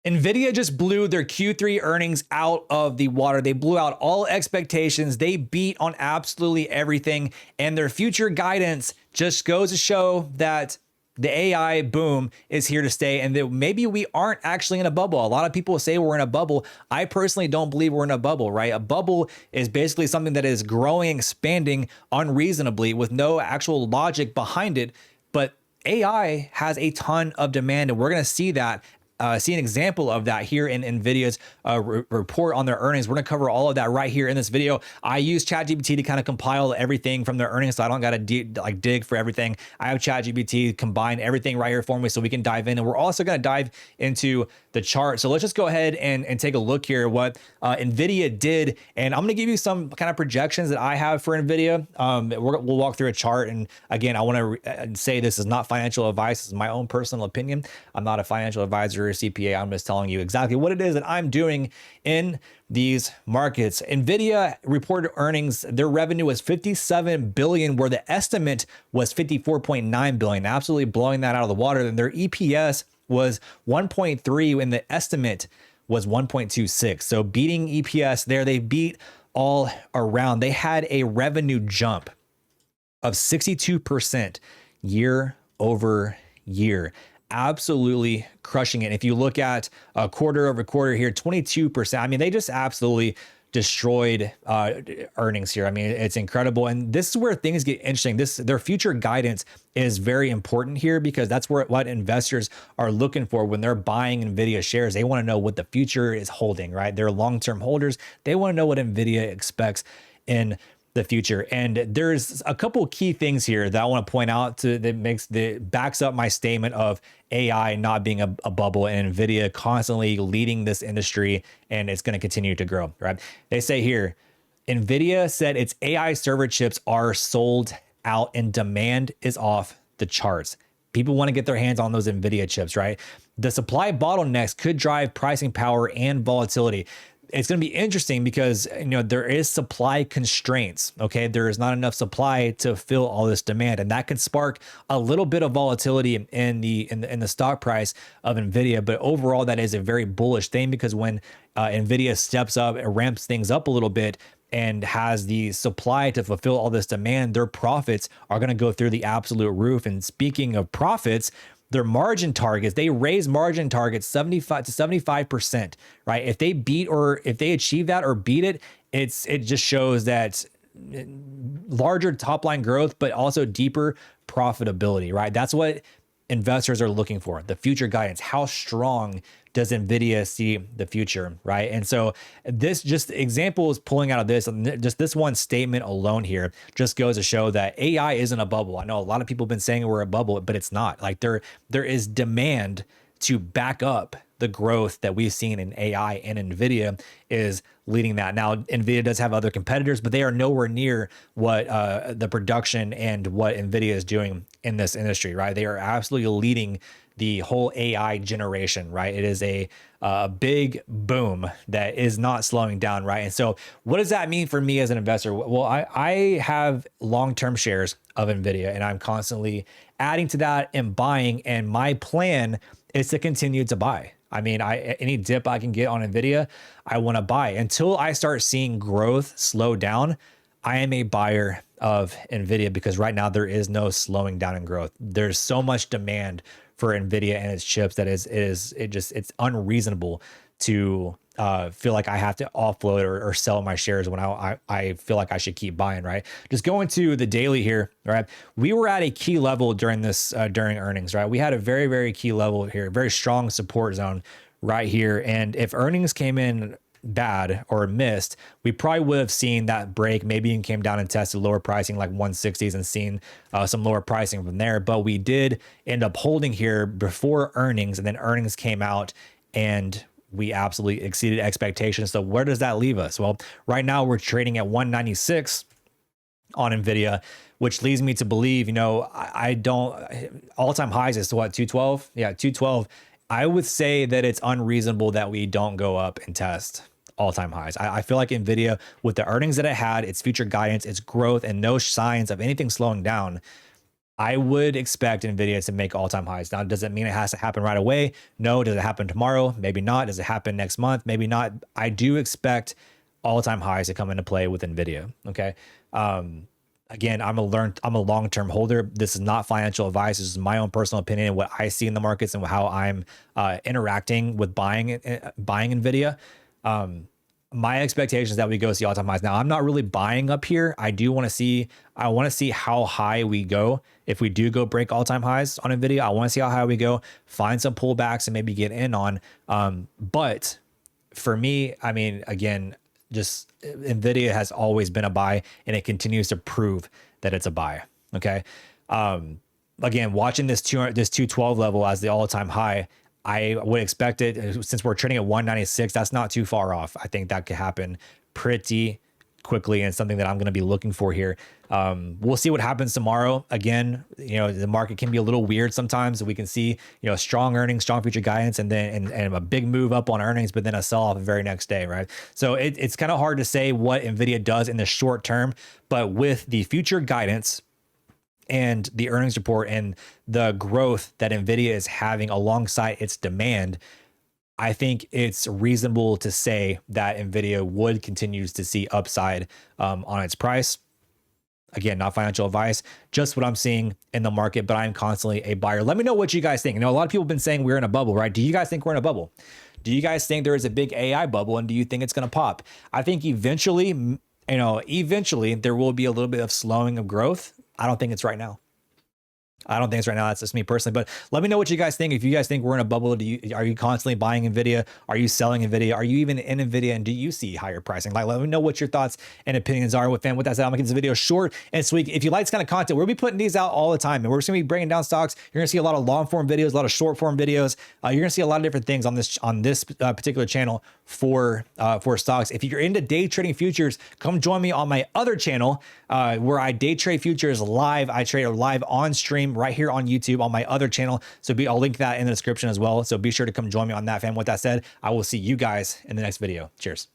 Nvidia just blew their Q3 earnings out of the water. They blew out all expectations. They beat on absolutely everything. And their future guidance just goes to show that the AI boom is here to stay and that maybe we aren't actually in a bubble. A lot of people say we're in a bubble. I personally don't believe we're in a bubble, right? A bubble is basically something that is growing, expanding unreasonably with no actual logic behind it. But AI has a ton of demand, and we're going to see that. See an example of that here in Nvidia's report on their earnings. We're going to cover all of that right here in this video. I use ChatGPT to kind of compile everything from their earnings, so I don't got to dig for everything. I have ChatGPT combine everything right here for me so we can dive in. And we're also going to dive into the chart. So let's just go ahead and take a look here at what Nvidia did. And I'm going to give you some kind of projections that I have for Nvidia. We'll walk through a chart. And again, I want to say this is not financial advice. This is my own personal opinion. I'm not a financial advisor or CPA. I'm just telling you exactly what it is that I'm doing in these markets. Nvidia reported earnings. Their revenue was 57 billion, where the estimate was 54.9 billion, absolutely blowing that out of the water. And their EPS was 1.3 and the estimate was 1.26. So beating EPS there, they beat all around. They had a revenue jump of 62% year over year. Absolutely crushing it. If you look at quarter over quarter here, 22%. I mean, they just absolutely destroyed earnings here. I mean, it's incredible. And this is where things get interesting. Their future guidance is very important here because that's what investors are looking for when they're buying Nvidia shares. They want to know what the future is holding, right? They're long-term holders. They want to know what Nvidia expects in the future. And there's a couple of key things here that I want to point out that backs up my statement of AI not being a bubble and Nvidia constantly leading this industry, and it's going to continue to grow, right? They say here, Nvidia said its AI server chips are sold out and demand is off the charts. People want to get their hands on those Nvidia chips, right? The supply bottlenecks could drive pricing power and volatility. It's going to be interesting because, there is supply constraints. Okay. There is not enough supply to fill all this demand. And that can spark a little bit of volatility in the stock price of Nvidia. But overall, that is a very bullish thing because when Nvidia steps up, it ramps things up a little bit and has the supply to fulfill all this demand, their profits are going to go through the absolute roof. And speaking of profits, their margin targets, they raise margin targets 75 to 75%, right? If they beat or if they achieve that or beat it, it just shows that larger top line growth, but also deeper profitability, right? That's what investors are looking for, the future guidance. How strong does Nvidia see the future, right? And so this just example is pulling out of this, just this one statement alone here just goes to show that AI isn't a bubble. I know a lot of people have been saying we're a bubble, but it's not. Like there is demand to back up the growth that we've seen in AI, and Nvidia is leading that. Now, Nvidia does have other competitors, but they are nowhere near what the production and what Nvidia is doing in this industry, right? They are absolutely leading the whole AI generation, right? It is a big boom that is not slowing down, right? And so what does that mean for me as an investor? Well, I have long-term shares of Nvidia and I'm constantly adding to that and buying. And my plan is to continue to buy. I mean, any dip I can get on Nvidia, I want to buy. Until I start seeing growth slow down, I am a buyer of Nvidia because right now there is no slowing down in growth. There's so much demand for Nvidia and its chips that it's unreasonable to feel like I have to offload or sell my shares when I feel like I should keep buying, right? Just going to the daily here, right? We were at a key level during earnings, right? We had a very, very key level here, very strong support zone right here. And if earnings came in bad or missed, we probably would have seen that break. Maybe it came down and tested lower pricing like 160s and seen some lower pricing from there. But we did end up holding here before earnings, and then earnings came out and we absolutely exceeded expectations. So where does that leave us? Well, right now we're trading at 196 on Nvidia, which leads me to believe, I don't, all-time highs is to what, 212? Yeah, 212. I would say that it's unreasonable that we don't go up and test all-time highs. I feel like Nvidia, with the earnings that it had, its future guidance, its growth, and no signs of anything slowing down, I would expect Nvidia to make all-time highs. Now, does it mean it has to happen right away? No. Does it happen tomorrow? Maybe not. Does it happen next month? Maybe not. I do expect all-time highs to come into play with Nvidia. Okay. Again, I'm a long-term holder. This is not financial advice. This is my own personal opinion and what I see in the markets and how I'm interacting with buying Nvidia. My expectation is that we go see all-time highs. Now, I'm not really buying up here. I want to see how high we go. If we do go break all-time highs on Nvidia, I want to see how high we go, find some pullbacks and maybe get in on. But for me, I mean, again, just Nvidia has always been a buy, and it continues to prove that it's a buy. Okay. Again, watching this 212 level as the all-time high, I would expect it, since we're trading at 196. That's not too far off. I think that could happen pretty quickly, and something that I'm going to be looking for here. We'll see what happens tomorrow. Again, the market can be a little weird sometimes. We can see, strong earnings, strong future guidance, and then and a big move up on earnings, but then a sell off the very next day, right? So it's kind of hard to say what Nvidia does in the short term, but with the future guidance and the earnings report and the growth that Nvidia is having alongside its demand, I think it's reasonable to say that Nvidia would continue to see upside on its price. Again, not financial advice, just what I'm seeing in the market, but I'm constantly a buyer. Let me know what you guys think. A lot of people have been saying we're in a bubble, right? Do you guys think we're in a bubble? Do you guys think there is a big AI bubble, and do you think it's going to pop? I think eventually there will be a little bit of slowing of growth. I don't think it's right now. That's just me personally, but let me know what you guys think. If you guys think we're in a bubble, are you constantly buying Nvidia? Are you selling Nvidia? Are you even in Nvidia? And do you see higher pricing? Let me know what your thoughts and opinions are. With that said, I'm making this video short and sweet. If you like this kind of content, we'll be putting these out all the time, and we're just gonna be breaking down stocks. You're gonna see a lot of long form videos, a lot of short form videos. You're gonna see a lot of different things on this particular channel for stocks. If you're into day trading futures, come join me on my other channel where I day trade futures live. I trade live on stream right here on YouTube on my other channel. So I'll link that in the description as well. So be sure to come join me on that, fam. With that said, I will see you guys in the next video. Cheers.